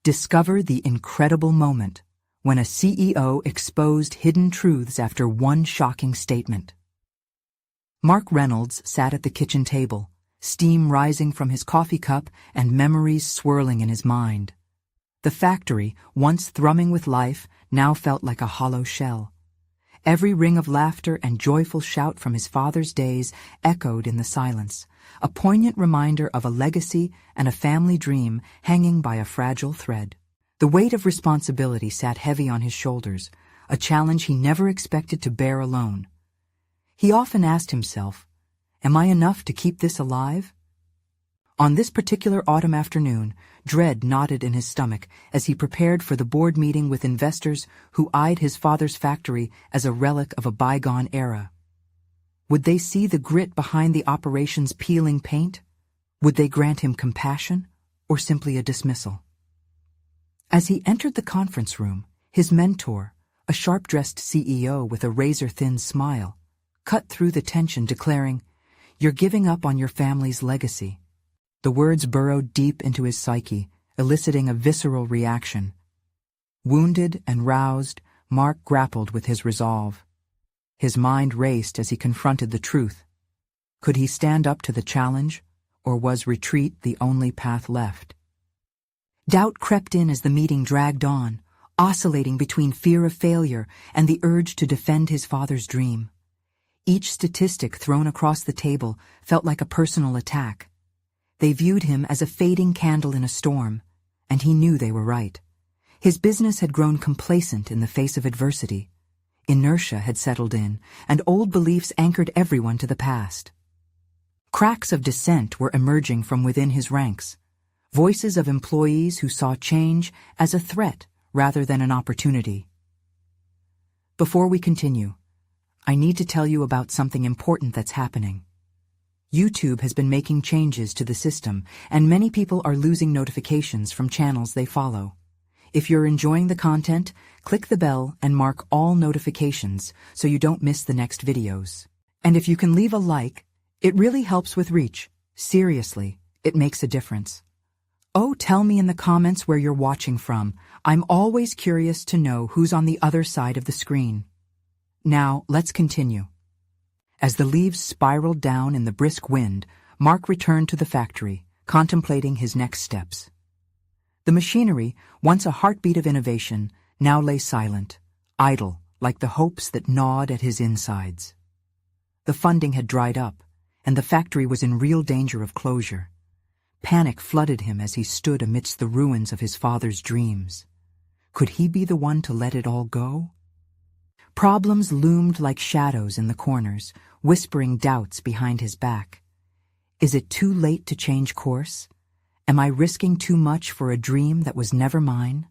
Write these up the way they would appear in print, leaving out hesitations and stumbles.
Discover the incredible moment when a CEO exposed hidden truths after one shocking statement. Mark Reynolds sat at the kitchen table, steam rising from his coffee cup and memories swirling in his mind. The factory, once thrumming with life, now felt like a hollow shell. Every ring of laughter and joyful shout from his father's days echoed in the silence, a poignant reminder of a legacy and a family dream hanging by a fragile thread. The weight of responsibility sat heavy on his shoulders, a challenge he never expected to bear alone. He often asked himself, "Am I enough to keep this alive?" On this particular autumn afternoon, dread knotted in his stomach as he prepared for the board meeting with investors who eyed his father's factory as a relic of a bygone era. Would they see the grit behind the operation's peeling paint? Would they grant him compassion or simply a dismissal? As he entered the conference room, his mentor, a sharp-dressed CEO with a razor-thin smile, cut through the tension, declaring, "You're giving up on your family's legacy." The words burrowed deep into his psyche, eliciting a visceral reaction. Wounded and roused, Mark grappled with his resolve. His mind raced as he confronted the truth. Could he stand up to the challenge, or was retreat the only path left? Doubt crept in as the meeting dragged on, oscillating between fear of failure and the urge to defend his father's dream. Each statistic thrown across the table felt like a personal attack. They viewed him as a fading candle in a storm, and he knew they were right. His business had grown complacent in the face of adversity. Inertia had settled in, and old beliefs anchored everyone to the past. Cracks of dissent were emerging from within his ranks, voices of employees who saw change as a threat rather than an opportunity. Before we continue, I need to tell you about something important that's happening. YouTube has been making changes to the system, and many people are losing notifications from channels they follow. If you're enjoying the content, click the bell and mark all notifications so you don't miss the next videos. And if you can leave a like, it really helps with reach. Seriously, it makes a difference. Oh, tell me in the comments where you're watching from. I'm always curious to know who's on the other side of the screen. Now, let's continue. As the leaves spiraled down in the brisk wind, Mark returned to the factory, contemplating his next steps. The machinery, once a heartbeat of innovation, now lay silent, idle, like the hopes that gnawed at his insides. The funding had dried up, and the factory was in real danger of closure. Panic flooded him as he stood amidst the ruins of his father's dreams. Could he be the one to let it all go? Problems loomed like shadows in the corners, whispering doubts behind his back. Is it too late to change course? Am I risking too much for a dream that was never mine?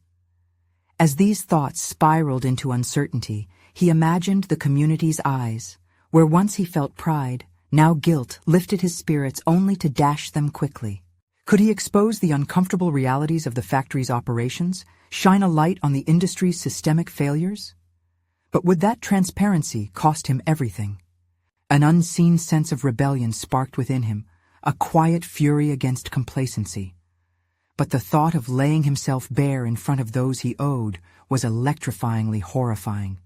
As these thoughts spiraled into uncertainty, he imagined the community's eyes, where once he felt pride, now guilt lifted his spirits only to dash them quickly. Could he expose the uncomfortable realities of the factory's operations, shine a light on the industry's systemic failures? But would that transparency cost him everything? An unseen sense of rebellion sparked within him, a quiet fury against complacency. But the thought of laying himself bare in front of those he owed was electrifyingly horrifying.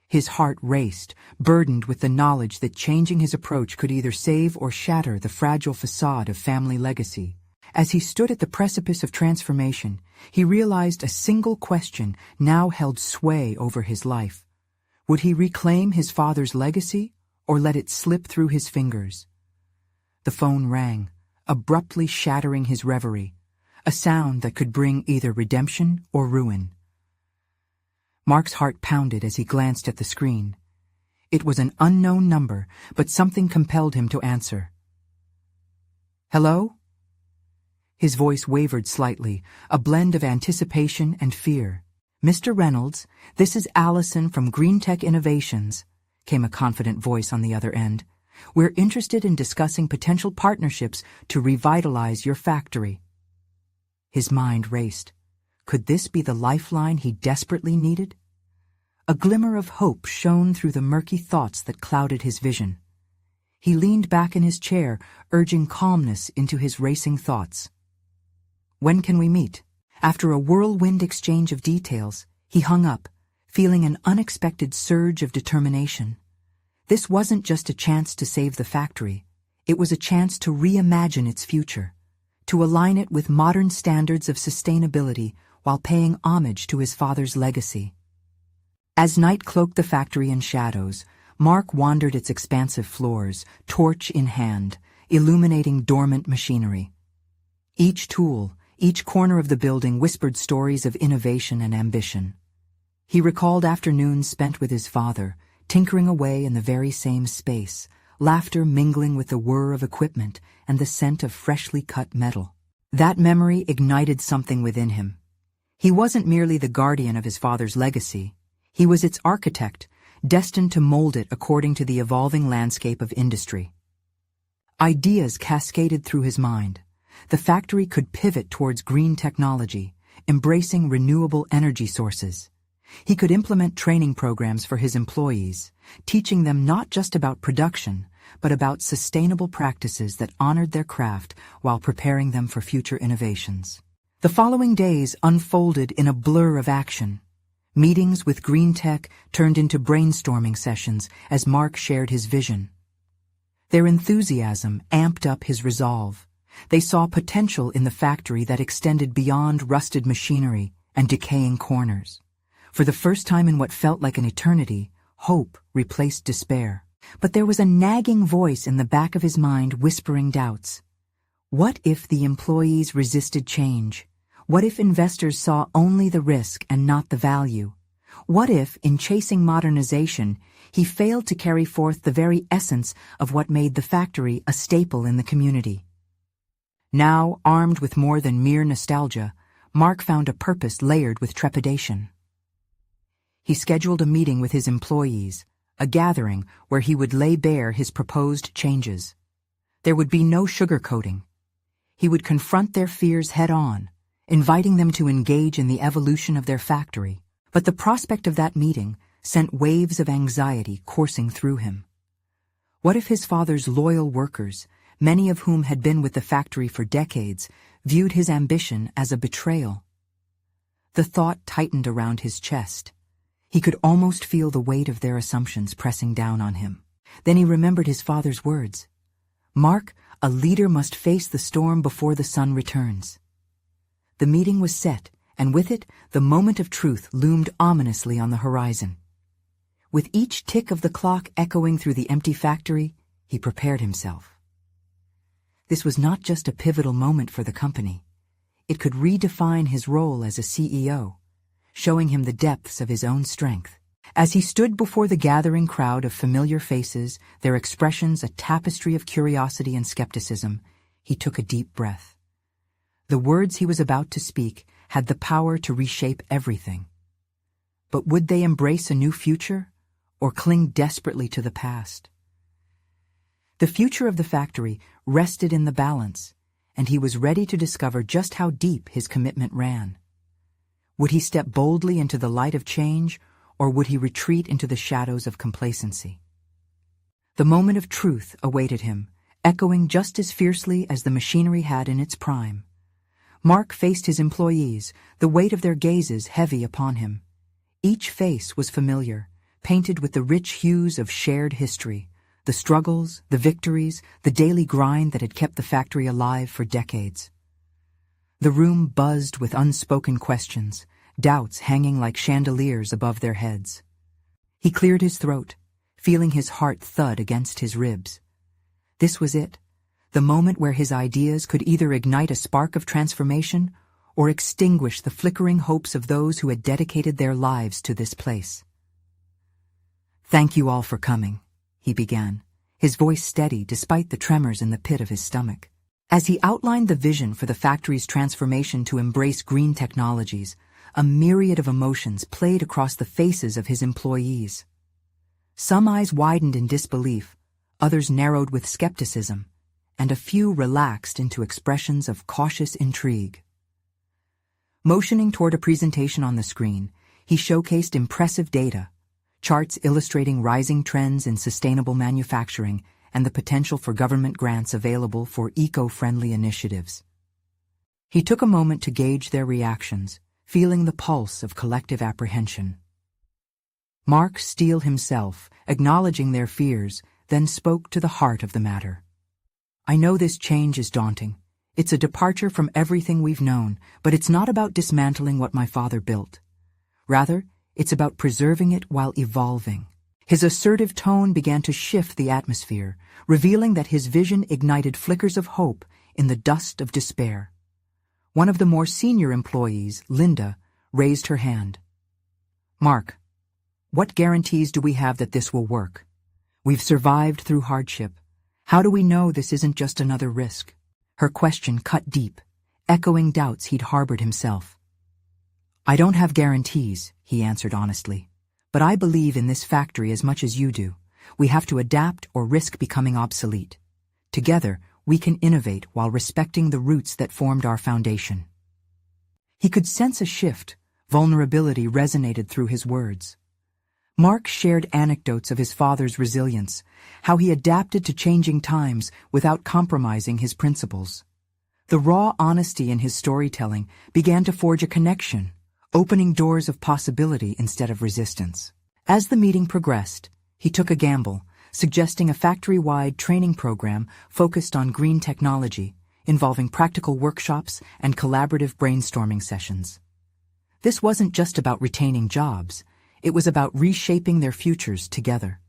His heart raced, burdened with the knowledge that changing his approach could either save or shatter the fragile facade of family legacy. As he stood at the precipice of transformation, he realized a single question now held sway over his life. Would he reclaim his father's legacy, or let it slip through his fingers? The phone rang, abruptly shattering his reverie, a sound that could bring either redemption or ruin. Mark's heart pounded as he glanced at the screen. It was an unknown number, but something compelled him to answer. "Hello?" His voice wavered slightly, a blend of anticipation and fear. "Mr. Reynolds, this is Allison from Green Tech Innovations," came a confident voice on the other end. "We're interested in discussing potential partnerships to revitalize your factory." His mind raced. Could this be the lifeline he desperately needed? A glimmer of hope shone through the murky thoughts that clouded his vision. He leaned back in his chair, urging calmness into his racing thoughts. "When can we meet?" After a whirlwind exchange of details, he hung up, feeling an unexpected surge of determination. This wasn't just a chance to save the factory, it was a chance to reimagine its future, to align it with modern standards of sustainability while paying homage to his father's legacy. As night cloaked the factory in shadows, Mark wandered its expansive floors, torch in hand, illuminating dormant machinery. Each tool, each corner of the building whispered stories of innovation and ambition. He recalled afternoons spent with his father, tinkering away in the very same space, laughter mingling with the whir of equipment and the scent of freshly cut metal. That memory ignited something within him. He wasn't merely the guardian of his father's legacy, he was its architect, destined to mold it according to the evolving landscape of industry. Ideas cascaded through his mind. The factory could pivot towards green technology, embracing renewable energy sources. He could implement training programs for his employees, teaching them not just about production, but about sustainable practices that honored their craft while preparing them for future innovations. The following days unfolded in a blur of action. Meetings with green tech turned into brainstorming sessions as Mark shared his vision. Their enthusiasm amped up his resolve. They saw potential in the factory that extended beyond rusted machinery and decaying corners. For the first time in what felt like an eternity, hope replaced despair. But there was a nagging voice in the back of his mind whispering doubts. What if the employees resisted change? What if investors saw only the risk and not the value? What if, in chasing modernization, he failed to carry forth the very essence of what made the factory a staple in the community? Now, armed with more than mere nostalgia, Mark found a purpose layered with trepidation. He scheduled a meeting with his employees, a gathering where he would lay bare his proposed changes. There would be no sugarcoating. He would confront their fears head-on, inviting them to engage in the evolution of their factory. But the prospect of that meeting sent waves of anxiety coursing through him. What if his father's loyal workers, many of whom had been with the factory for decades, viewed his ambition as a betrayal? The thought tightened around his chest. He could almost feel the weight of their assumptions pressing down on him. Then he remembered his father's words. "Mark, a leader must face the storm before the sun returns." The meeting was set, and with it, the moment of truth loomed ominously on the horizon. With each tick of the clock echoing through the empty factory, he prepared himself. This was not just a pivotal moment for the company. It could redefine his role as a CEO, showing him the depths of his own strength. As he stood before the gathering crowd of familiar faces, their expressions a tapestry of curiosity and skepticism, he took a deep breath. The words he was about to speak had the power to reshape everything. But would they embrace a new future, or cling desperately to the past? The future of the factory rested in the balance, and he was ready to discover just how deep his commitment ran. Would he step boldly into the light of change, or would he retreat into the shadows of complacency? The moment of truth awaited him, echoing just as fiercely as the machinery had in its prime. Mark faced his employees, the weight of their gazes heavy upon him. Each face was familiar, painted with the rich hues of shared history, the struggles, the victories, the daily grind that had kept the factory alive for decades. The room buzzed with unspoken questions, doubts hanging like chandeliers above their heads. He cleared his throat, feeling his heart thud against his ribs. This was it, the moment where his ideas could either ignite a spark of transformation or extinguish the flickering hopes of those who had dedicated their lives to this place. "Thank you all for coming," he began, his voice steady despite the tremors in the pit of his stomach. As he outlined the vision for the factory's transformation to embrace green technologies, a myriad of emotions played across the faces of his employees. Some eyes widened in disbelief, others narrowed with skepticism, and a few relaxed into expressions of cautious intrigue. Motioning toward a presentation on the screen, he showcased impressive data, charts illustrating rising trends in sustainable manufacturing and the potential for government grants available for eco-friendly initiatives. He took a moment to gauge their reactions, feeling the pulse of collective apprehension. Mark steeled himself, acknowledging their fears, then spoke to the heart of the matter. I know this change is daunting. It's a departure from everything we've known, but it's not about dismantling what my father built. Rather, it's about preserving it while evolving. His assertive tone began to shift the atmosphere, revealing that his vision ignited flickers of hope in the dust of despair. One of the more senior employees, Linda, raised her hand. Mark, what guarantees do we have that this will work? We've survived through hardship. How do we know this isn't just another risk? Her question cut deep, echoing doubts he'd harbored himself. I don't have guarantees, he answered honestly. But I believe in this factory as much as you do. We have to adapt or risk becoming obsolete. Together, we can innovate while respecting the roots that formed our foundation. He could sense a shift. Vulnerability resonated through his words. Mark shared anecdotes of his father's resilience, how he adapted to changing times without compromising his principles. The raw honesty in his storytelling began to forge a connection, opening doors of possibility instead of resistance. As the meeting progressed, he took a gamble, suggesting a factory-wide training program focused on green technology, involving practical workshops and collaborative brainstorming sessions. This wasn't just about retaining jobs, it was about reshaping their futures together.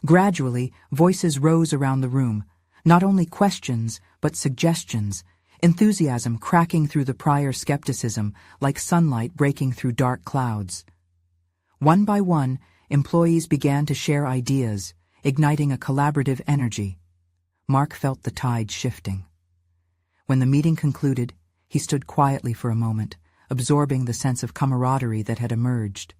Gradually, voices rose around the room, not only questions, but suggestions, enthusiasm cracking through the prior skepticism like sunlight breaking through dark clouds. One by one, employees began to share ideas, igniting a collaborative energy. Mark felt the tide shifting. When the meeting concluded, he stood quietly for a moment, absorbing the sense of camaraderie that had emerged.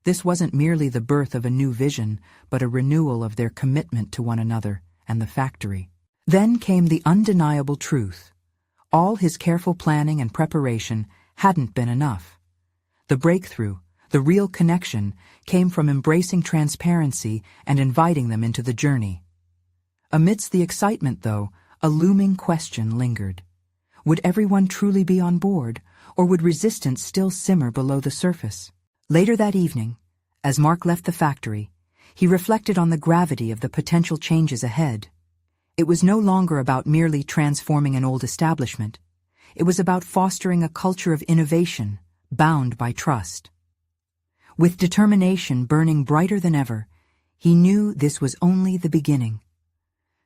This wasn't merely the birth of a new vision, but a renewal of their commitment to one another and the factory. Then came the undeniable truth. All his careful planning and preparation hadn't been enough. The breakthrough, the real connection, came from embracing transparency and inviting them into the journey. Amidst the excitement, though, a looming question lingered. Would everyone truly be on board, or would resistance still simmer below the surface? Later that evening, as Mark left the factory, he reflected on the gravity of the potential changes ahead. It was no longer about merely transforming an old establishment. It was about fostering a culture of innovation, bound by trust. With determination burning brighter than ever, he knew this was only the beginning.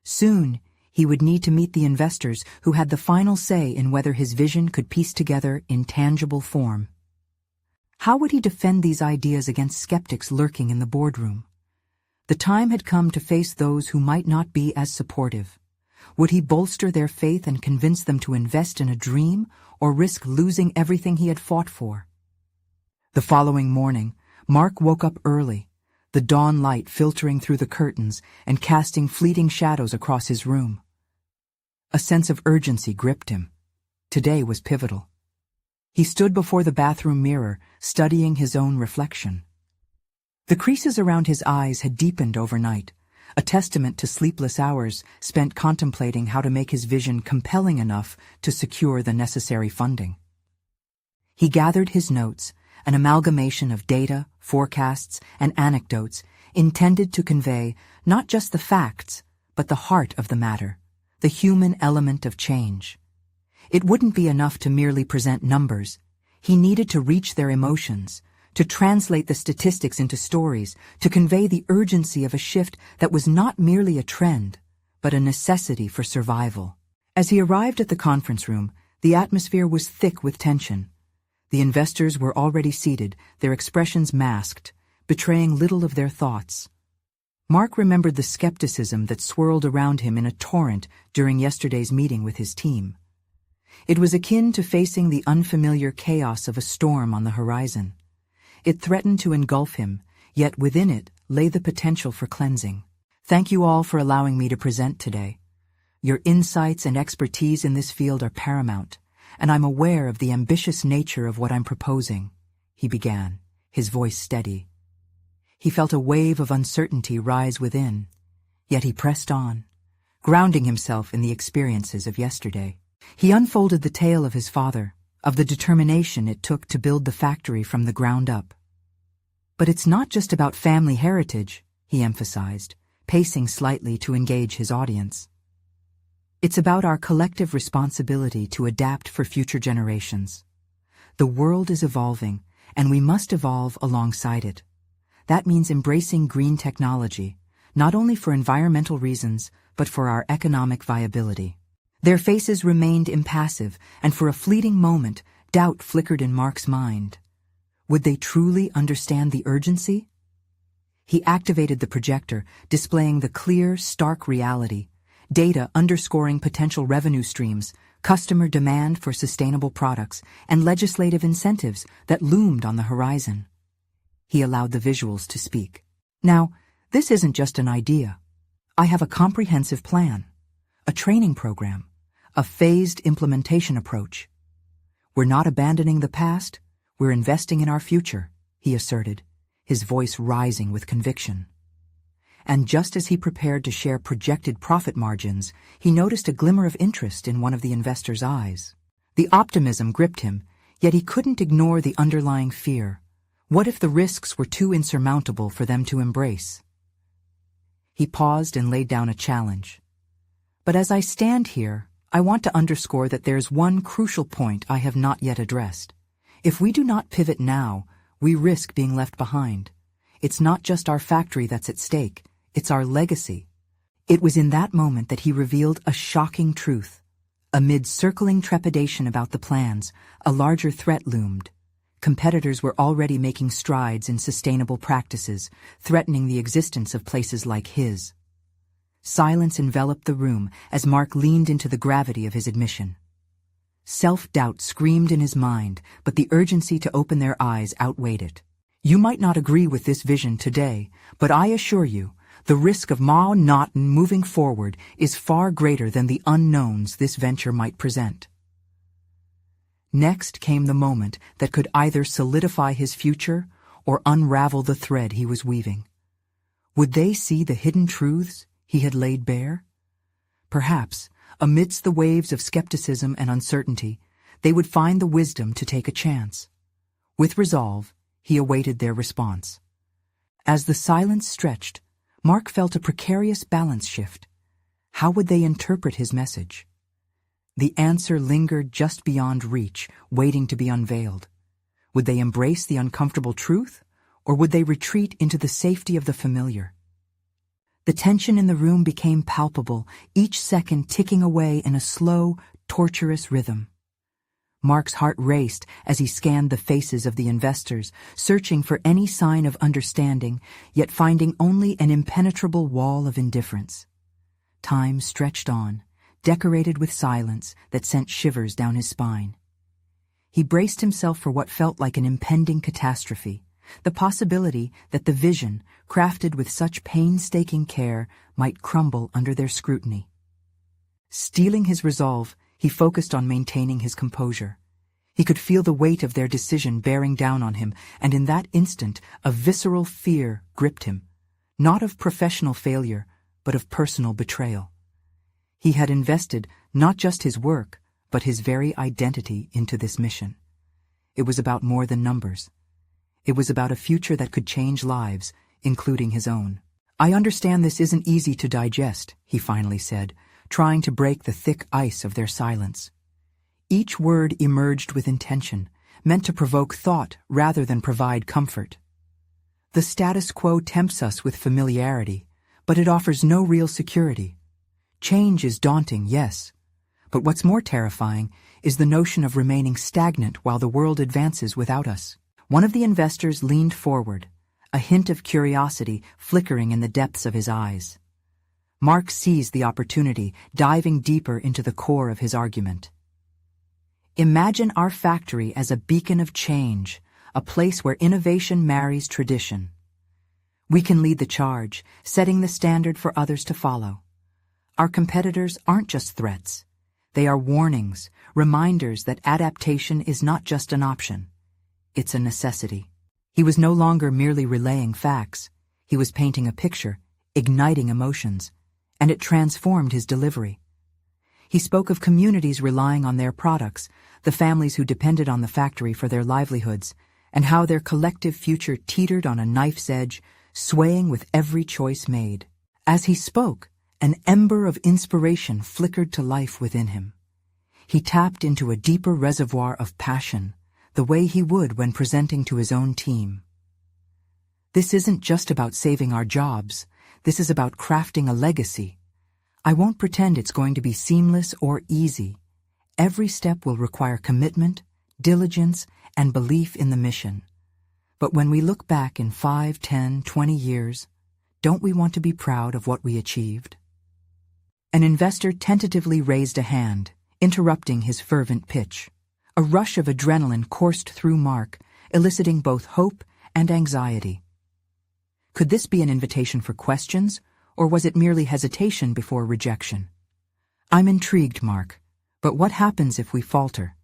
Soon, he would need to meet the investors who had the final say in whether his vision could piece together in tangible form. How would he defend these ideas against skeptics lurking in the boardroom? The time had come to face those who might not be as supportive. Would he bolster their faith and convince them to invest in a dream, or risk losing everything he had fought for? The following morning, Mark woke up early, the dawn light filtering through the curtains and casting fleeting shadows across his room. A sense of urgency gripped him. Today was pivotal. He stood before the bathroom mirror, studying his own reflection. The creases around his eyes had deepened overnight, a testament to sleepless hours spent contemplating how to make his vision compelling enough to secure the necessary funding. He gathered his notes, an amalgamation of data, forecasts, and anecdotes intended to convey not just the facts, but the heart of the matter, the human element of change. It wouldn't be enough to merely present numbers. He needed to reach their emotions, to translate the statistics into stories, to convey the urgency of a shift that was not merely a trend, but a necessity for survival. As he arrived at the conference room, the atmosphere was thick with tension. The investors were already seated, their expressions masked, betraying little of their thoughts. Mark remembered the skepticism that swirled around him in a torrent during yesterday's meeting with his team. It was akin to facing the unfamiliar chaos of a storm on the horizon. It threatened to engulf him, yet within it lay the potential for cleansing. Thank you all for allowing me to present today. Your insights and expertise in this field are paramount, and I'm aware of the ambitious nature of what I'm proposing, he began, his voice steady. He felt a wave of uncertainty rise within, yet he pressed on, grounding himself in the experiences of yesterday. He unfolded the tale of his father, of the determination it took to build the factory from the ground up. But it's not just about family heritage, he emphasized, pacing slightly to engage his audience. It's about our collective responsibility to adapt for future generations. The world is evolving, and we must evolve alongside it. That means embracing green technology, not only for environmental reasons, but for our economic viability. Their faces remained impassive, and for a fleeting moment, doubt flickered in Mark's mind. Would they truly understand the urgency? He activated the projector, displaying the clear, stark reality, data underscoring potential revenue streams, customer demand for sustainable products, and legislative incentives that loomed on the horizon. He allowed the visuals to speak. Now, this isn't just an idea. I have a comprehensive plan, a training program, a phased implementation approach. We're not abandoning the past, we're investing in our future, he asserted, his voice rising with conviction. And just as he prepared to share projected profit margins, he noticed a glimmer of interest in one of the investors' eyes. The optimism gripped him, yet he couldn't ignore the underlying fear. What if the risks were too insurmountable for them to embrace? He paused and laid down a challenge. But as I stand here, I want to underscore that there's one crucial point I have not yet addressed. If we do not pivot now, we risk being left behind. It's not just our factory that's at stake, it's our legacy. It was in that moment that he revealed a shocking truth. Amid circling trepidation about the plans, a larger threat loomed. Competitors were already making strides in sustainable practices, threatening the existence of places like his. Silence enveloped the room as Mark leaned into the gravity of his admission. Self-doubt screamed in his mind, but the urgency to open their eyes outweighed it. You might not agree with this vision today, but I assure you, the risk of not moving forward is far greater than the unknowns this venture might present. Next came the moment that could either solidify his future or unravel the thread he was weaving. Would they see the hidden truths he had laid bare? Perhaps, amidst the waves of skepticism and uncertainty, they would find the wisdom to take a chance. With resolve, he awaited their response. As the silence stretched, Mark felt a precarious balance shift. How would they interpret his message? The answer lingered just beyond reach, waiting to be unveiled. Would they embrace the uncomfortable truth, or would they retreat into the safety of the familiar? The tension in the room became palpable, each second ticking away in a slow, torturous rhythm. Mark's heart raced as he scanned the faces of the investors, searching for any sign of understanding, yet finding only an impenetrable wall of indifference. Time stretched on, decorated with silence that sent shivers down his spine. He braced himself for what felt like an impending catastrophe, the possibility that the vision, crafted with such painstaking care, might crumble under their scrutiny. Steeling his resolve, he focused on maintaining his composure. He could feel the weight of their decision bearing down on him, and in that instant a visceral fear gripped him, not of professional failure, but of personal betrayal. He had invested not just his work, but his very identity into this mission. It was about more than numbers. It was about a future that could change lives, including his own. I understand this isn't easy to digest, he finally said, trying to break the thick ice of their silence. Each word emerged with intention, meant to provoke thought rather than provide comfort. The status quo tempts us with familiarity, but it offers no real security. Change is daunting, yes, but what's more terrifying is the notion of remaining stagnant while the world advances without us. One of the investors leaned forward, a hint of curiosity flickering in the depths of his eyes. Mark seized the opportunity, diving deeper into the core of his argument. Imagine our factory as a beacon of change, a place where innovation marries tradition. We can lead the charge, setting the standard for others to follow. Our competitors aren't just threats. They are warnings, reminders that adaptation is not just an option. It's a necessity. He was no longer merely relaying facts. He was painting a picture, igniting emotions, and it transformed his delivery. He spoke of communities relying on their products, the families who depended on the factory for their livelihoods, and how their collective future teetered on a knife's edge, swaying with every choice made. As he spoke, an ember of inspiration flickered to life within him. He tapped into a deeper reservoir of passion, the way he would when presenting to his own team. This isn't just about saving our jobs, this is about crafting a legacy. I won't pretend it's going to be seamless or easy. Every step will require commitment, diligence, and belief in the mission. But when we look back in 5, 10, 20 years, don't we want to be proud of what we achieved? An investor tentatively raised a hand, interrupting his fervent pitch. A rush of adrenaline coursed through Mark, eliciting both hope and anxiety. Could this be an invitation for questions, or was it merely hesitation before rejection? I'm intrigued, Mark, but what happens if we falter?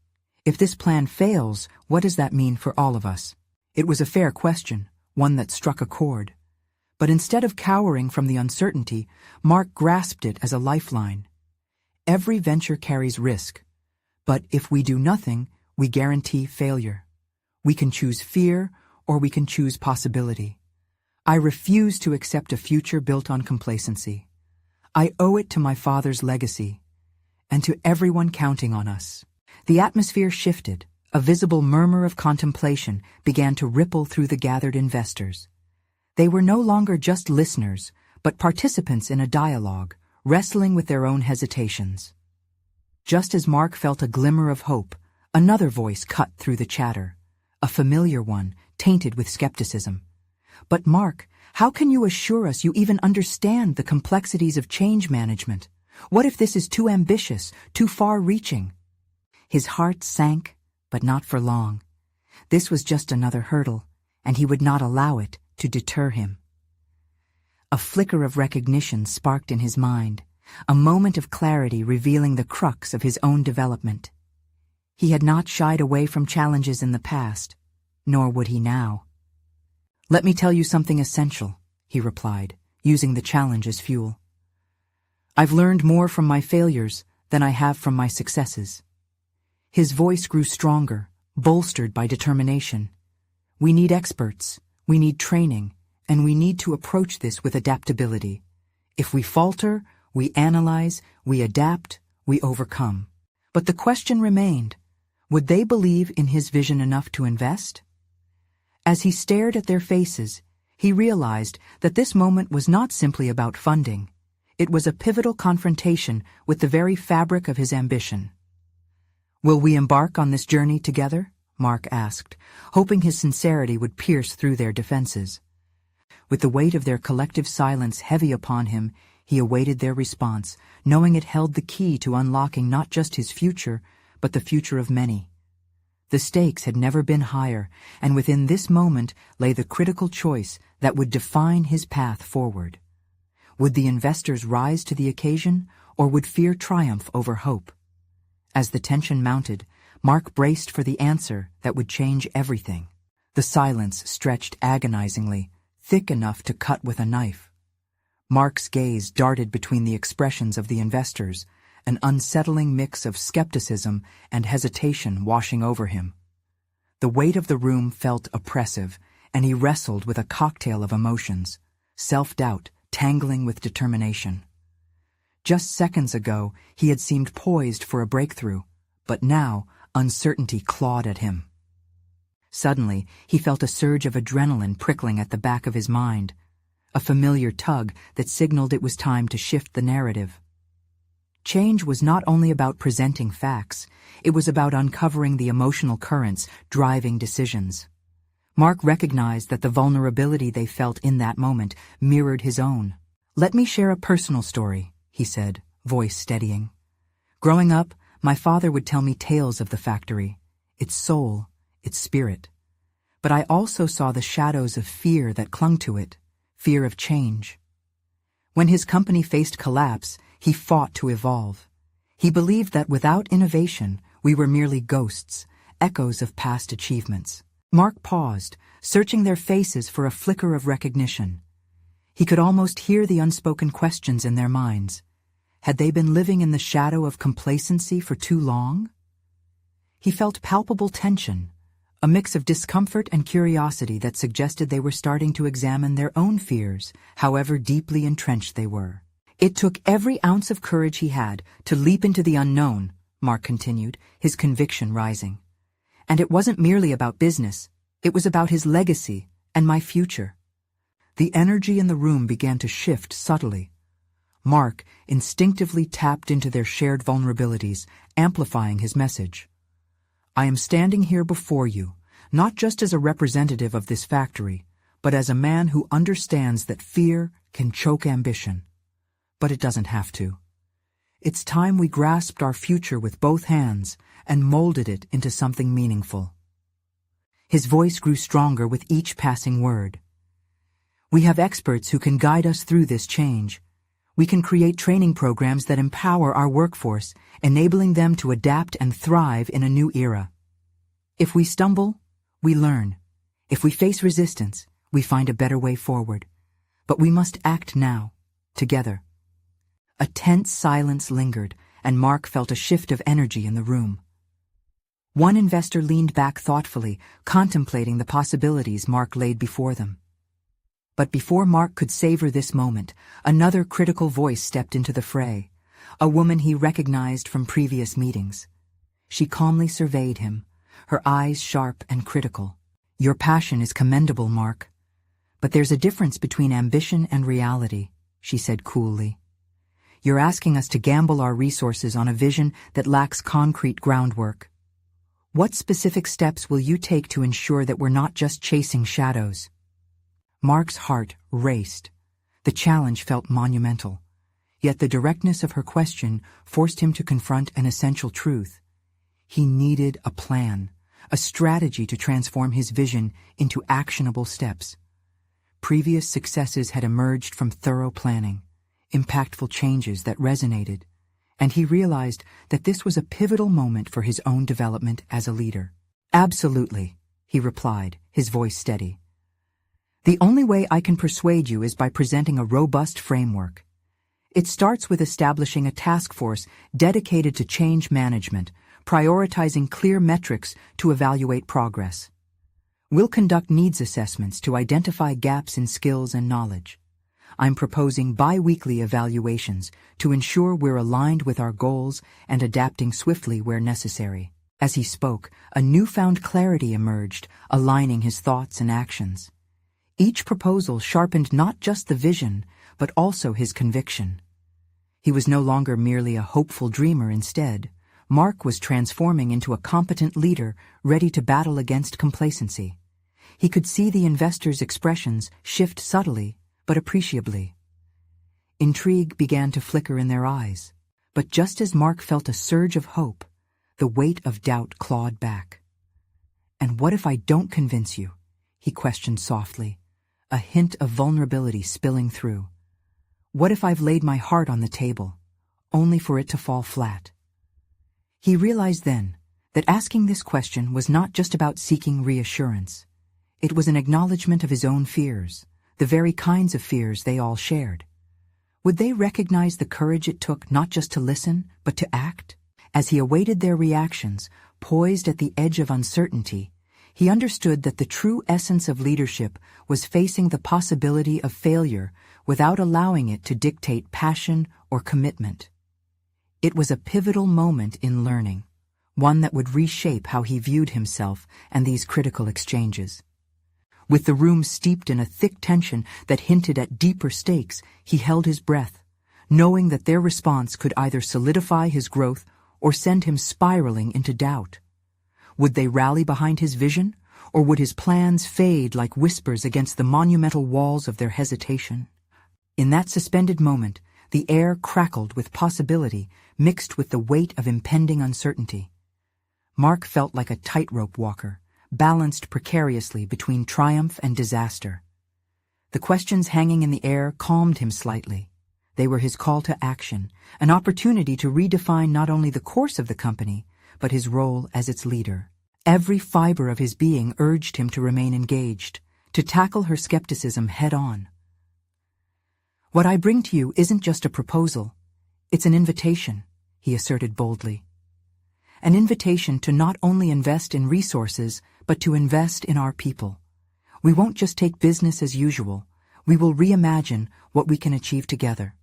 If this plan fails, what does that mean for all of us? It was a fair question, one that struck a chord. But instead of cowering from the uncertainty, Mark grasped it as a lifeline. Every venture carries risk, but if we do nothing, we guarantee failure. We can choose fear, or we can choose possibility. I refuse to accept a future built on complacency. I owe it to my father's legacy, and to everyone counting on us. The atmosphere shifted. A visible murmur of contemplation began to ripple through the gathered investors. They were no longer just listeners, but participants in a dialogue, wrestling with their own hesitations. Just as Mark felt a glimmer of hope, another voice cut through the chatter, a familiar one, tainted with skepticism. But Mark, how can you assure us you even understand the complexities of change management? What if this is too ambitious, too far-reaching? His heart sank, but not for long. This was just another hurdle, and he would not allow it to deter him. A flicker of recognition sparked in his mind, a moment of clarity revealing the crux of his own development. He had not shied away from challenges in the past, nor would he now. "Let me tell you something essential," he replied, using the challenge as fuel. "I've learned more from my failures than I have from my successes." His voice grew stronger, bolstered by determination. "We need experts, we need training, and we need to approach this with adaptability. If we falter, we analyze, we adapt, we overcome." But the question remained, would they believe in his vision enough to invest? As he stared at their faces, he realized that this moment was not simply about funding. It was a pivotal confrontation with the very fabric of his ambition. "Will we embark on this journey together?" Mark asked, hoping his sincerity would pierce through their defenses. With the weight of their collective silence heavy upon him, he awaited their response, knowing it held the key to unlocking not just his future, but the future of many. The stakes had never been higher, and within this moment lay the critical choice that would define his path forward. Would the investors rise to the occasion, or would fear triumph over hope? As the tension mounted, Mark braced for the answer that would change everything. The silence stretched agonizingly, thick enough to cut with a knife. Mark's gaze darted between the expressions of the investors, an unsettling mix of skepticism and hesitation washing over him. The weight of the room felt oppressive, and he wrestled with a cocktail of emotions, self-doubt tangling with determination. Just seconds ago, he had seemed poised for a breakthrough, but now uncertainty clawed at him. Suddenly, he felt a surge of adrenaline prickling at the back of his mind, a familiar tug that signaled it was time to shift the narrative. Change was not only about presenting facts, it was about uncovering the emotional currents driving decisions. Mark recognized that the vulnerability they felt in that moment mirrored his own. "Let me share a personal story," he said, voice steadying. "Growing up, my father would tell me tales of the factory, its soul, its spirit. But I also saw the shadows of fear that clung to it, fear of change. When his company faced collapse, he fought to evolve. He believed that without innovation, we were merely ghosts, echoes of past achievements." Mark paused, searching their faces for a flicker of recognition. He could almost hear the unspoken questions in their minds. Had they been living in the shadow of complacency for too long? He felt palpable tension, a mix of discomfort and curiosity that suggested they were starting to examine their own fears, however deeply entrenched they were. It took every ounce of courage he had to leap into the unknown, Mark continued, his conviction rising. And it wasn't merely about business, it was about his legacy and my future. The energy in the room began to shift subtly. Mark instinctively tapped into their shared vulnerabilities, amplifying his message. I am standing here before you, not just as a representative of this factory, but as a man who understands that fear can choke ambition. But it doesn't have to. It's time we grasped our future with both hands and molded it into something meaningful. His voice grew stronger with each passing word. We have experts who can guide us through this change. We can create training programs that empower our workforce, enabling them to adapt and thrive in a new era. If we stumble, we learn. If we face resistance, we find a better way forward. But we must act now, together. A tense silence lingered, and Mark felt a shift of energy in the room. One investor leaned back thoughtfully, contemplating the possibilities Mark laid before them. But before Mark could savor this moment, another critical voice stepped into the fray, a woman he recognized from previous meetings. She calmly surveyed him, her eyes sharp and critical. Your passion is commendable, Mark. But there's a difference between ambition and reality, she said coolly. You're asking us to gamble our resources on a vision that lacks concrete groundwork. What specific steps will you take to ensure that we're not just chasing shadows? Mark's heart raced. The challenge felt monumental. Yet the directness of her question forced him to confront an essential truth. He needed a plan, a strategy to transform his vision into actionable steps. Previous successes had emerged from thorough planning, impactful changes that resonated, and he realized that this was a pivotal moment for his own development as a leader. Absolutely, he replied, his voice steady. The only way I can persuade you is by presenting a robust framework. It starts with establishing a task force dedicated to change management, prioritizing clear metrics to evaluate progress. We'll conduct needs assessments to identify gaps in skills and knowledge. I'm proposing bi-weekly evaluations to ensure we're aligned with our goals and adapting swiftly where necessary. As he spoke, a newfound clarity emerged, aligning his thoughts and actions. Each proposal sharpened not just the vision, but also his conviction. He was no longer merely a hopeful dreamer. Instead, Mark was transforming into a competent leader ready to battle against complacency. He could see the investors' expressions shift subtly, but appreciably. Intrigue began to flicker in their eyes, but just as Mark felt a surge of hope, the weight of doubt clawed back. And what if I don't convince you? He questioned softly, a hint of vulnerability spilling through. What if I've laid my heart on the table, only for it to fall flat? He realized then that asking this question was not just about seeking reassurance. It was an acknowledgement of his own fears, the very kinds of fears they all shared. Would they recognize the courage it took not just to listen, but to act? As he awaited their reactions, poised at the edge of uncertainty, he understood that the true essence of leadership was facing the possibility of failure without allowing it to dictate passion or commitment. It was a pivotal moment in learning, one that would reshape how he viewed himself and these critical exchanges. With the room steeped in a thick tension that hinted at deeper stakes, he held his breath, knowing that their response could either solidify his growth or send him spiraling into doubt. Would they rally behind his vision, or would his plans fade like whispers against the monumental walls of their hesitation? In that suspended moment, the air crackled with possibility mixed with the weight of impending uncertainty. Mark felt like a tightrope walker, balanced precariously between triumph and disaster. The questions hanging in the air calmed him slightly. They were his call to action, an opportunity to redefine not only the course of the company, but his role as its leader. Every fiber of his being urged him to remain engaged, to tackle her skepticism head-on. What I bring to you isn't just a proposal. It's an invitation, he asserted boldly. An invitation to not only invest in resources, but to invest in our people. We won't just take business as usual, we will reimagine what we can achieve together.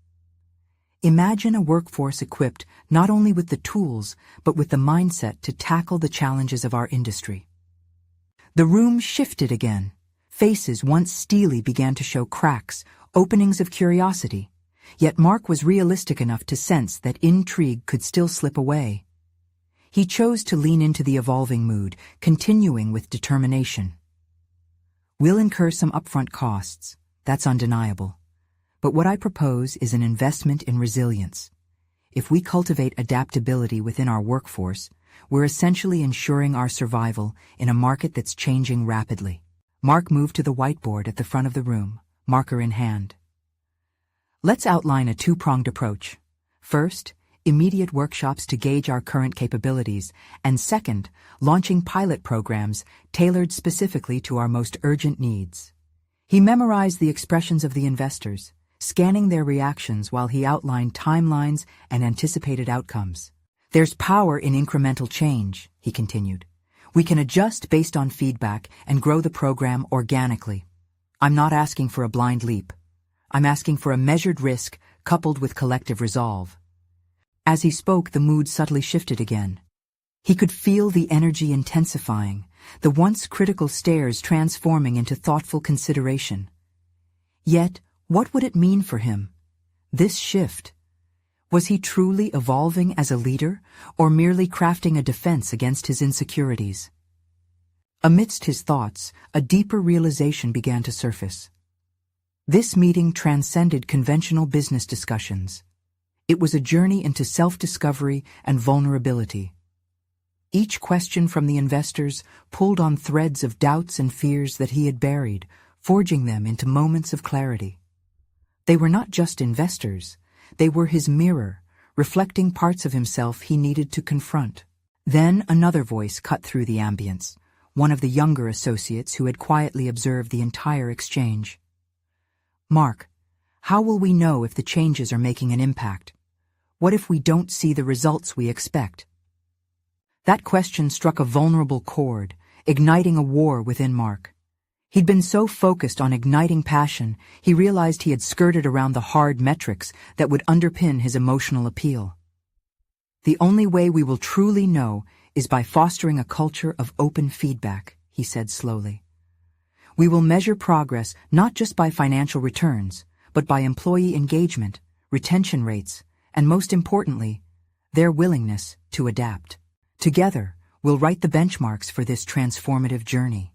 Imagine a workforce equipped not only with the tools, but with the mindset to tackle the challenges of our industry. The room shifted again. Faces once steely began to show cracks, openings of curiosity. Yet Mark was realistic enough to sense that intrigue could still slip away. He chose to lean into the evolving mood, continuing with determination. We'll incur some upfront costs, that's undeniable. But what I propose is an investment in resilience. If we cultivate adaptability within our workforce, we're essentially ensuring our survival in a market that's changing rapidly. Mark moved to the whiteboard at the front of the room, marker in hand. Let's outline a two-pronged approach. First, immediate workshops to gauge our current capabilities, and second, launching pilot programs tailored specifically to our most urgent needs. He memorized the expressions of the investors, scanning their reactions while he outlined timelines and anticipated outcomes. There's power in incremental change, he continued. We can adjust based on feedback and grow the program organically. I'm not asking for a blind leap. I'm asking for a measured risk coupled with collective resolve. As he spoke, the mood subtly shifted again. He could feel the energy intensifying, the once critical stares transforming into thoughtful consideration. Yet, what would it mean for him? This shift. Was he truly evolving as a leader, or merely crafting a defense against his insecurities? Amidst his thoughts, a deeper realization began to surface. This meeting transcended conventional business discussions. It was a journey into self-discovery and vulnerability. Each question from the investors pulled on threads of doubts and fears that he had buried, forging them into moments of clarity. They were not just investors, they were his mirror, reflecting parts of himself he needed to confront. Then another voice cut through the ambience, one of the younger associates who had quietly observed the entire exchange. Mark, how will we know if the changes are making an impact? What if we don't see the results we expect? That question struck a vulnerable chord, igniting a war within Mark. He'd been so focused on igniting passion, he realized he had skirted around the hard metrics that would underpin his emotional appeal. The only way we will truly know is by fostering a culture of open feedback, he said slowly. We will measure progress not just by financial returns, but by employee engagement, retention rates, and most importantly, their willingness to adapt. Together, we'll write the benchmarks for this transformative journey.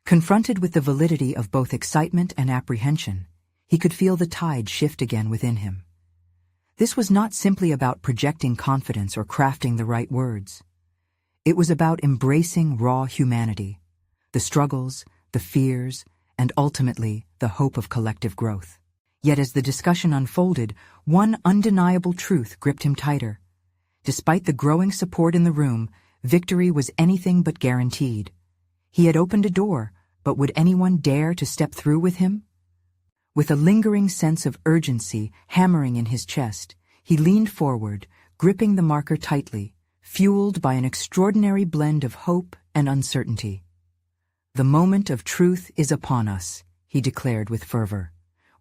Confronted with the validity of both excitement and apprehension, he could feel the tide shift again within him. This was not simply about projecting confidence or crafting the right words. It was about embracing raw humanity, the struggles, the fears, and ultimately the hope of collective growth. Yet as the discussion unfolded, one undeniable truth gripped him tighter. Despite the growing support in the room, victory was anything but guaranteed. He had opened a door, but would anyone dare to step through with him? With a lingering sense of urgency hammering in his chest, he leaned forward, gripping the marker tightly, fueled by an extraordinary blend of hope and uncertainty. The moment of truth is upon us, he declared with fervor.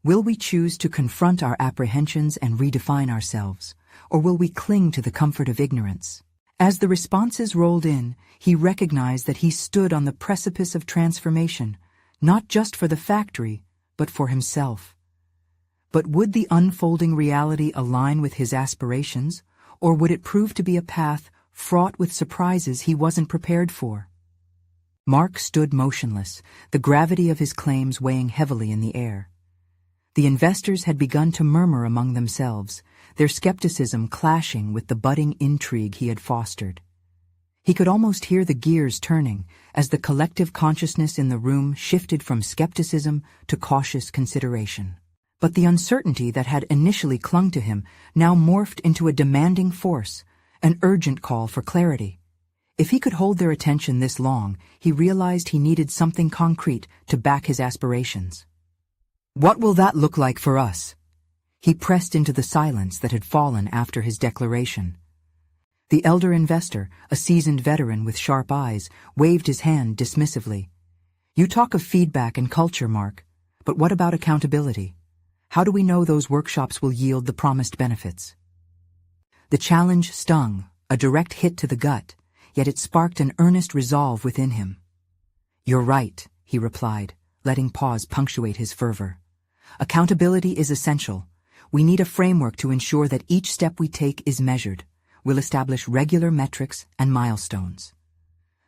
Will we choose to confront our apprehensions and redefine ourselves, or will we cling to the comfort of ignorance? As the responses rolled in, he recognized that he stood on the precipice of transformation, not just for the factory, but for himself. But would the unfolding reality align with his aspirations, or would it prove to be a path fraught with surprises he wasn't prepared for? Mark stood motionless, the gravity of his claims weighing heavily in the air. The investors had begun to murmur among themselves, their skepticism clashing with the budding intrigue he had fostered. He could almost hear the gears turning as the collective consciousness in the room shifted from skepticism to cautious consideration. But the uncertainty that had initially clung to him now morphed into a demanding force, an urgent call for clarity. If he could hold their attention this long, he realized he needed something concrete to back his aspirations. What will that look like for us? He pressed into the silence that had fallen after his declaration. The elder investor, a seasoned veteran with sharp eyes, waved his hand dismissively. "You talk of feedback and culture, Mark, but what about accountability? How do we know those workshops will yield the promised benefits?" The challenge stung, a direct hit to the gut, yet it sparked an earnest resolve within him. "You're right," he replied, letting pause punctuate his fervor. "Accountability is essential. We need a framework to ensure that each step we take is measured. We'll establish regular metrics and milestones."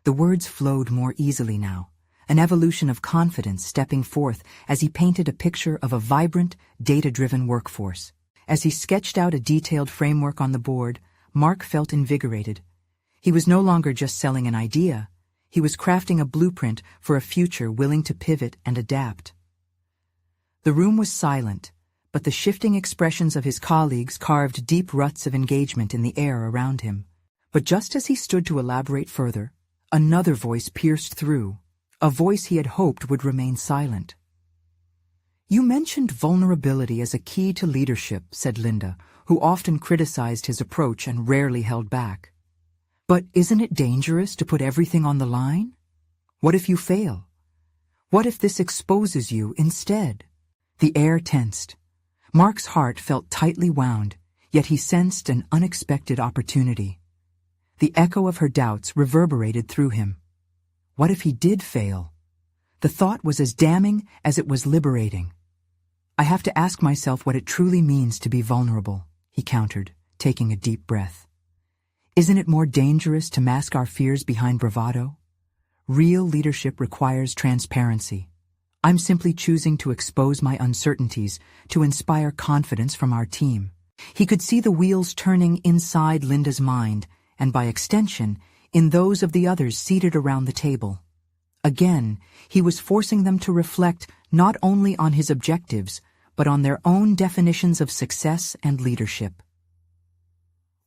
The words flowed more easily now, an evolution of confidence stepping forth as he painted a picture of a vibrant, data-driven workforce. As he sketched out a detailed framework on the board, Mark felt invigorated. He was no longer just selling an idea. He was crafting a blueprint for a future willing to pivot and adapt. The room was silent, but the shifting expressions of his colleagues carved deep ruts of engagement in the air around him. But just as he stood to elaborate further, another voice pierced through, a voice he had hoped would remain silent. "You mentioned vulnerability as a key to leadership," said Linda, who often criticized his approach and rarely held back. "But isn't it dangerous to put everything on the line? What if you fail? What if this exposes you instead?" The air tensed. Mark's heart felt tightly wound, yet he sensed an unexpected opportunity. The echo of her doubts reverberated through him. What if he did fail? The thought was as damning as it was liberating. "I have to ask myself what it truly means to be vulnerable," he countered, taking a deep breath. "Isn't it more dangerous to mask our fears behind bravado? Real leadership requires transparency. I'm simply choosing to expose my uncertainties to inspire confidence from our team." He could see the wheels turning inside Linda's mind, and by extension, in those of the others seated around the table. Again, he was forcing them to reflect not only on his objectives, but on their own definitions of success and leadership.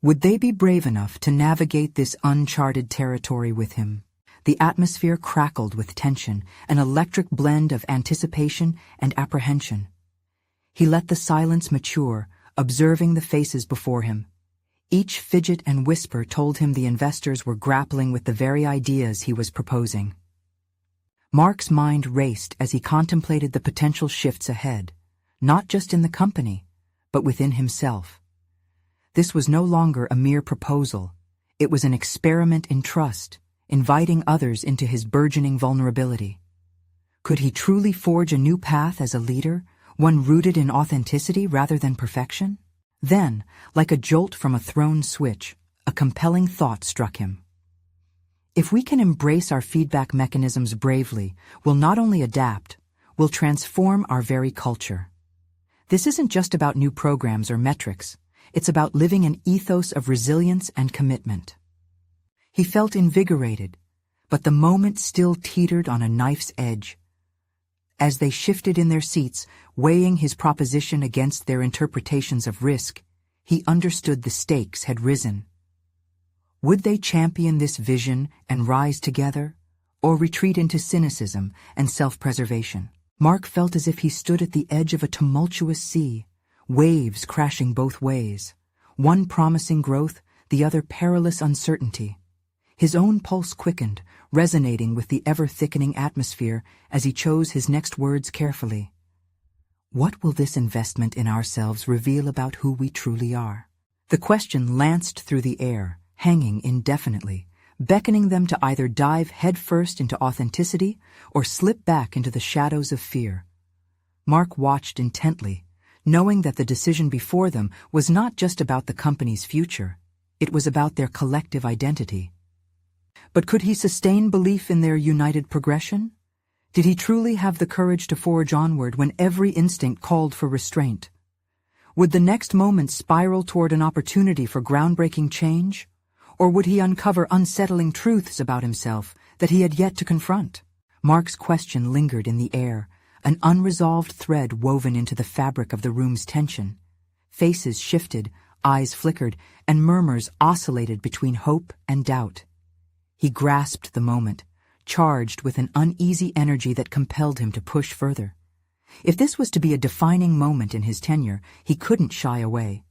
Would they be brave enough to navigate this uncharted territory with him? The atmosphere crackled with tension, an electric blend of anticipation and apprehension. He let the silence mature, observing the faces before him. Each fidget and whisper told him the investors were grappling with the very ideas he was proposing. Mark's mind raced as he contemplated the potential shifts ahead, not just in the company, but within himself. This was no longer a mere proposal. It was an experiment in trust, inviting others into his burgeoning vulnerability. Could he truly forge a new path as a leader, one rooted in authenticity rather than perfection? Then, like a jolt from a thrown switch, a compelling thought struck him. If we can embrace our feedback mechanisms bravely, we'll not only adapt, we'll transform our very culture. This isn't just about new programs or metrics. It's about living an ethos of resilience and commitment. He felt invigorated, but the moment still teetered on a knife's edge. As they shifted in their seats, weighing his proposition against their interpretations of risk, he understood the stakes had risen. Would they champion this vision and rise together, or retreat into cynicism and self-preservation? Mark felt as if he stood at the edge of a tumultuous sea, waves crashing both ways, one promising growth, the other perilous uncertainty. His own pulse quickened, resonating with the ever-thickening atmosphere as he chose his next words carefully. What will this investment in ourselves reveal about who we truly are? The question lanced through the air, hanging indefinitely, beckoning them to either dive headfirst into authenticity or slip back into the shadows of fear. Mark watched intently, knowing that the decision before them was not just about the company's future, it was about their collective identity. But could he sustain belief in their united progression? Did he truly have the courage to forge onward when every instinct called for restraint? Would the next moment spiral toward an opportunity for groundbreaking change? Or would he uncover unsettling truths about himself that he had yet to confront? Mark's question lingered in the air, an unresolved thread woven into the fabric of the room's tension. Faces shifted, eyes flickered, and murmurs oscillated between hope and doubt. He grasped the moment, charged with an uneasy energy that compelled him to push further. If this was to be a defining moment in his tenure, he couldn't shy away.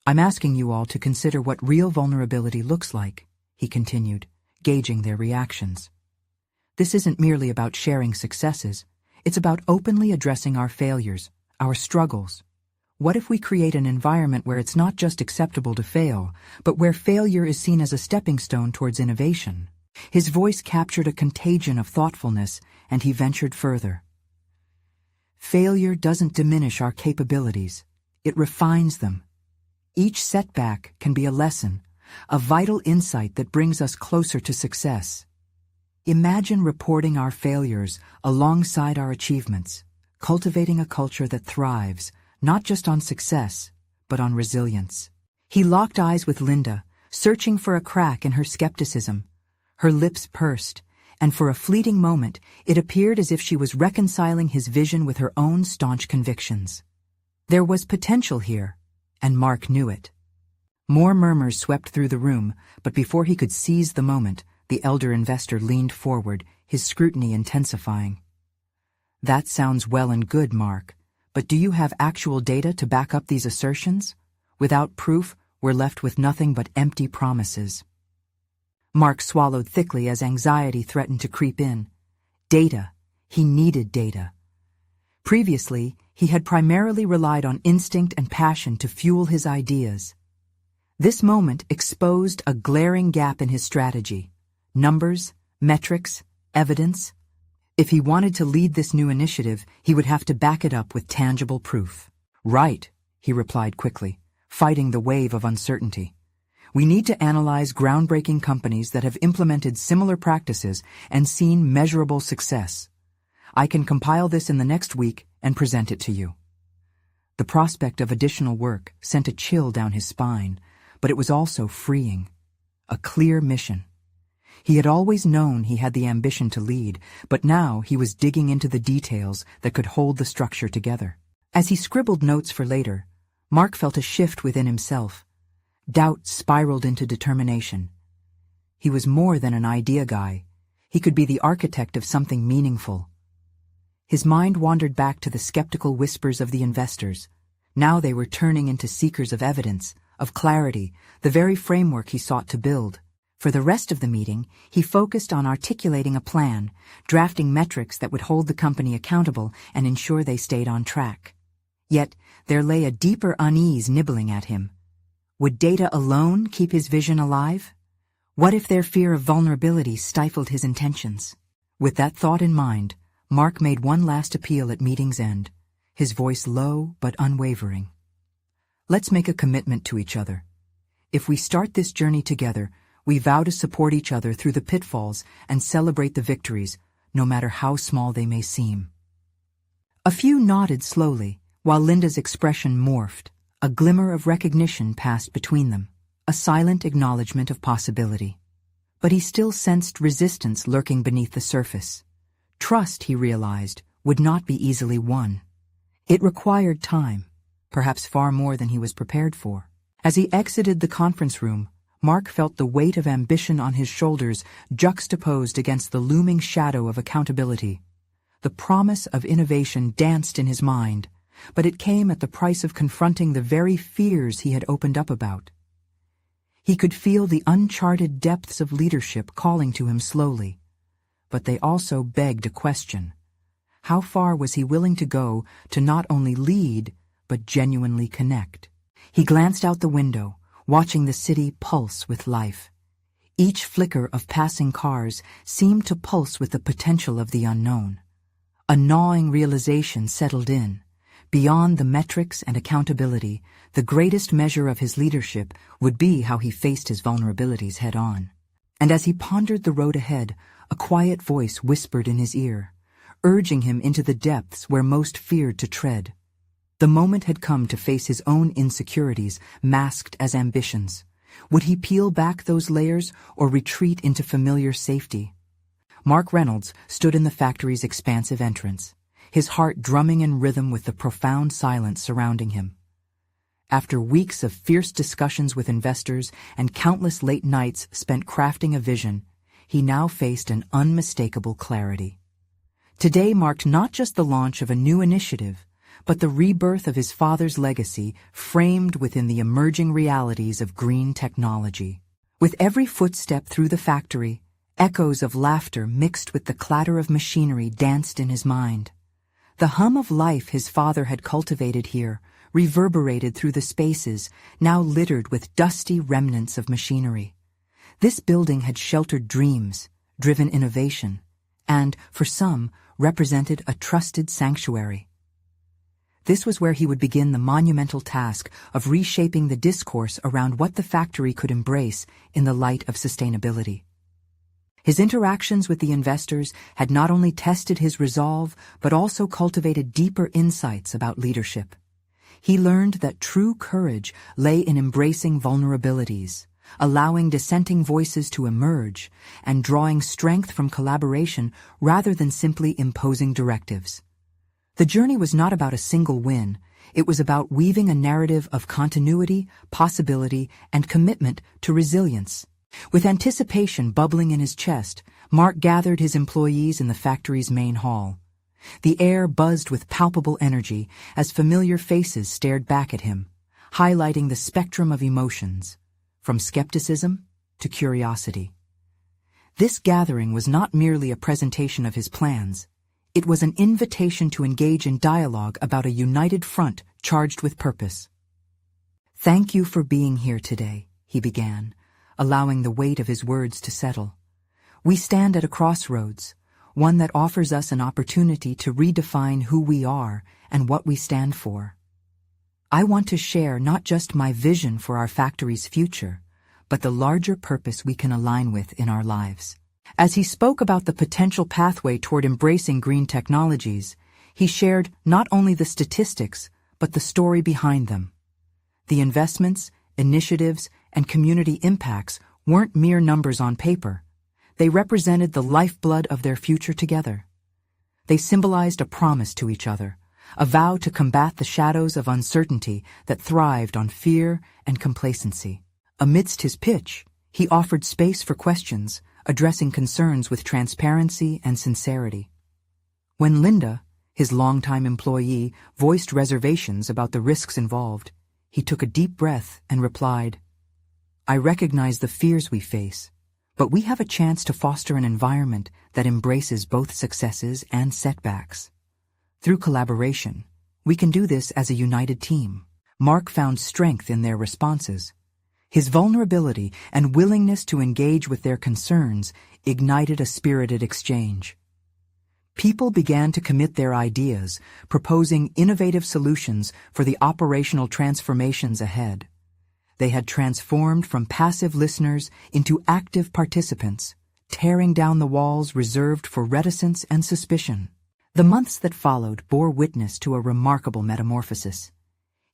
"I'm asking you all to consider what real vulnerability looks like," he continued, gauging their reactions. "This isn't merely about sharing successes. It's about openly addressing our failures, our struggles. What if we create an environment where it's not just acceptable to fail, but where failure is seen as a stepping stone towards innovation?" His voice captured a contagion of thoughtfulness, and he ventured further. "Failure doesn't diminish our capabilities. It refines them. Each setback can be a lesson, a vital insight that brings us closer to success. Imagine reporting our failures alongside our achievements, cultivating a culture that thrives, not just on success, but on resilience." He locked eyes with Linda, searching for a crack in her skepticism. Her lips pursed, and for a fleeting moment it appeared as if she was reconciling his vision with her own staunch convictions. There was potential here, and Mark knew it. More murmurs swept through the room, but before he could seize the moment, the elder investor leaned forward, his scrutiny intensifying. "That sounds well and good, Mark, but do you have actual data to back up these assertions? Without proof, we're left with nothing but empty promises." Mark swallowed thickly as anxiety threatened to creep in. Data. He needed data. Previously, he had primarily relied on instinct and passion to fuel his ideas. This moment exposed a glaring gap in his strategy. Numbers, metrics, evidence. If he wanted to lead this new initiative, he would have to back it up with tangible proof. "Right," he replied quickly, fighting the wave of uncertainty. "We need to analyze groundbreaking companies that have implemented similar practices and seen measurable success. I can compile this in the next week and present it to you." The prospect of additional work sent a chill down his spine, but it was also freeing. A clear mission. He had always known he had the ambition to lead, but now he was digging into the details that could hold the structure together. As he scribbled notes for later, Mark felt a shift within himself. Doubt spiraled into determination. He was more than an idea guy. He could be the architect of something meaningful. His mind wandered back to the skeptical whispers of the investors. Now they were turning into seekers of evidence, of clarity, the very framework he sought to build. For the rest of the meeting, he focused on articulating a plan, drafting metrics that would hold the company accountable and ensure they stayed on track. Yet, there lay a deeper unease nibbling at him. Would data alone keep his vision alive? What if their fear of vulnerability stifled his intentions? With that thought in mind, Mark made one last appeal at meeting's end, his voice low but unwavering. "Let's make a commitment to each other. If we start this journey together, we vow to support each other through the pitfalls and celebrate the victories, no matter how small they may seem." A few nodded slowly, while Linda's expression morphed. A glimmer of recognition passed between them, a silent acknowledgement of possibility. But he still sensed resistance lurking beneath the surface. Trust, he realized, would not be easily won. It required time, perhaps far more than he was prepared for. As he exited the conference room, Mark felt the weight of ambition on his shoulders juxtaposed against the looming shadow of accountability. The promise of innovation danced in his mind, but it came at the price of confronting the very fears he had opened up about. He could feel the uncharted depths of leadership calling to him slowly, but they also begged a question. How far was he willing to go to not only lead, but genuinely connect? He glanced out the window, watching the city pulse with life. Each flicker of passing cars seemed to pulse with the potential of the unknown. A gnawing realization settled in. Beyond the metrics and accountability, the greatest measure of his leadership would be how he faced his vulnerabilities head-on. And as he pondered the road ahead, a quiet voice whispered in his ear, urging him into the depths where most feared to tread. The moment had come to face his own insecurities, masked as ambitions. Would he peel back those layers or retreat into familiar safety? Mark Reynolds stood in the factory's expansive entrance, his heart drumming in rhythm with the profound silence surrounding him. After weeks of fierce discussions with investors and countless late nights spent crafting a vision, he now faced an unmistakable clarity. Today marked not just the launch of a new initiative, but the rebirth of his father's legacy framed within the emerging realities of green technology. With every footstep through the factory, echoes of laughter mixed with the clatter of machinery danced in his mind. The hum of life his father had cultivated here reverberated through the spaces now littered with dusty remnants of machinery. This building had sheltered dreams, driven innovation, and, for some, represented a trusted sanctuary. This was where he would begin the monumental task of reshaping the discourse around what the factory could embrace in the light of sustainability. His interactions with the investors had not only tested his resolve, but also cultivated deeper insights about leadership. He learned that true courage lay in embracing vulnerabilities, allowing dissenting voices to emerge, and drawing strength from collaboration rather than simply imposing directives. The journey was not about a single win. It was about weaving a narrative of continuity, possibility, and commitment to resilience. With anticipation bubbling in his chest, Mark gathered his employees in the factory's main hall. The air buzzed with palpable energy as familiar faces stared back at him, highlighting the spectrum of emotions, from skepticism to curiosity. This gathering was not merely a presentation of his plans. It was an invitation to engage in dialogue about a united front charged with purpose. "Thank you for being here today," he began, allowing the weight of his words to settle. "We stand at a crossroads, one that offers us an opportunity to redefine who we are and what we stand for. I want to share not just my vision for our factory's future, but the larger purpose we can align with in our lives." As he spoke about the potential pathway toward embracing green technologies, he shared not only the statistics, but the story behind them. The investments, initiatives, and community impacts weren't mere numbers on paper. They represented the lifeblood of their future together. They symbolized a promise to each other, a vow to combat the shadows of uncertainty that thrived on fear and complacency. Amidst his pitch, he offered space for questions, addressing concerns with transparency and sincerity. When Linda, his longtime employee, voiced reservations about the risks involved, he took a deep breath and replied, "I recognize the fears we face, but we have a chance to foster an environment that embraces both successes and setbacks. Through collaboration, we can do this as a united team." Mark found strength in their responses. His vulnerability and willingness to engage with their concerns ignited a spirited exchange. People began to commit their ideas, proposing innovative solutions for the operational transformations ahead. They had transformed from passive listeners into active participants, tearing down the walls reserved for reticence and suspicion. The months that followed bore witness to a remarkable metamorphosis.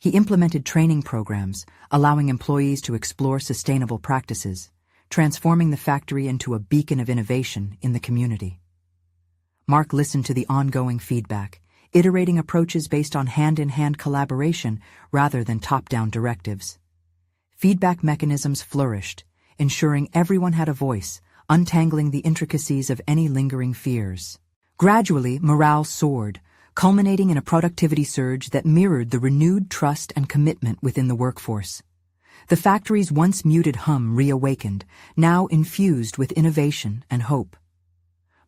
He implemented training programs, allowing employees to explore sustainable practices, transforming the factory into a beacon of innovation in the community. Mark listened to the ongoing feedback, iterating approaches based on hand-in-hand collaboration rather than top-down directives. Feedback mechanisms flourished, ensuring everyone had a voice, untangling the intricacies of any lingering fears. Gradually, morale soared, culminating in a productivity surge that mirrored the renewed trust and commitment within the workforce. The factory's once muted hum reawakened, now infused with innovation and hope.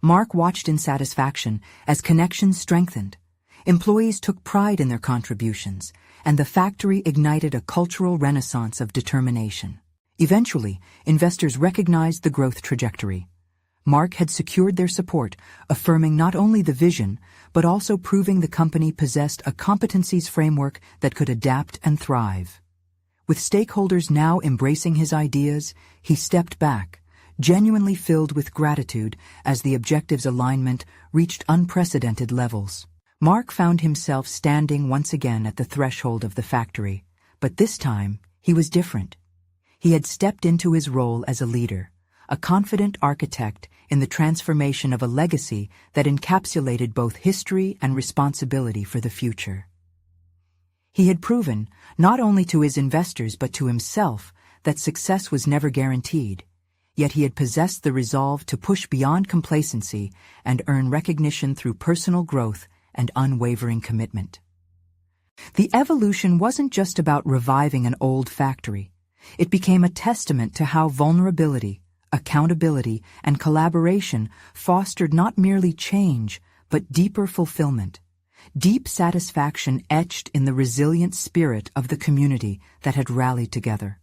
Mark watched in satisfaction as connections strengthened. Employees took pride in their contributions, and the factory ignited a cultural renaissance of determination. Eventually, investors recognized the growth trajectory. Mark had secured their support, affirming not only the vision, but also proving the company possessed a competencies framework that could adapt and thrive. With stakeholders now embracing his ideas, he stepped back, genuinely filled with gratitude as the objectives' alignment reached unprecedented levels. Mark found himself standing once again at the threshold of the factory, but this time he was different. He had stepped into his role as a leader, a confident architect in the transformation of a legacy that encapsulated both history and responsibility for the future. He had proven, not only to his investors but to himself, that success was never guaranteed. yet he had possessed the resolve to push beyond complacency and earn recognition through personal growth and unwavering commitment. The evolution wasn't just about reviving an old factory. It became a testament to how vulnerability, accountability, and collaboration fostered not merely change, but deeper fulfillment, deep satisfaction etched in the resilient spirit of the community that had rallied together.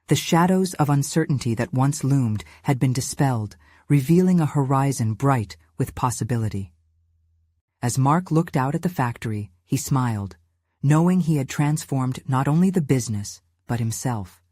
The shadows of uncertainty that once loomed had been dispelled, revealing a horizon bright with possibility. As Mark looked out at the factory, he smiled, knowing he had transformed not only the business, but himself.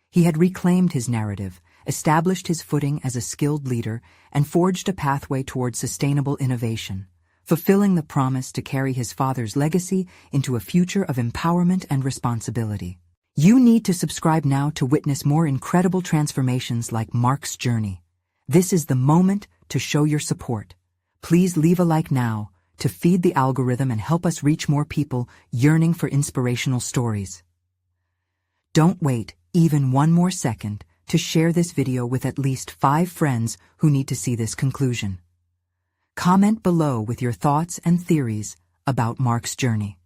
He had reclaimed his narrative, established his footing as a skilled leader, and forged a pathway toward sustainable innovation, fulfilling the promise to carry his father's legacy into a future of empowerment and responsibility. You need to subscribe now to witness more incredible transformations like Mark's journey. This is the moment to show your support. Please leave a like now to feed the algorithm and help us reach more people yearning for inspirational stories. Don't wait even one more second to share this video with at least 5 friends who need to see this conclusion. Comment below with your thoughts and theories about Mark's journey.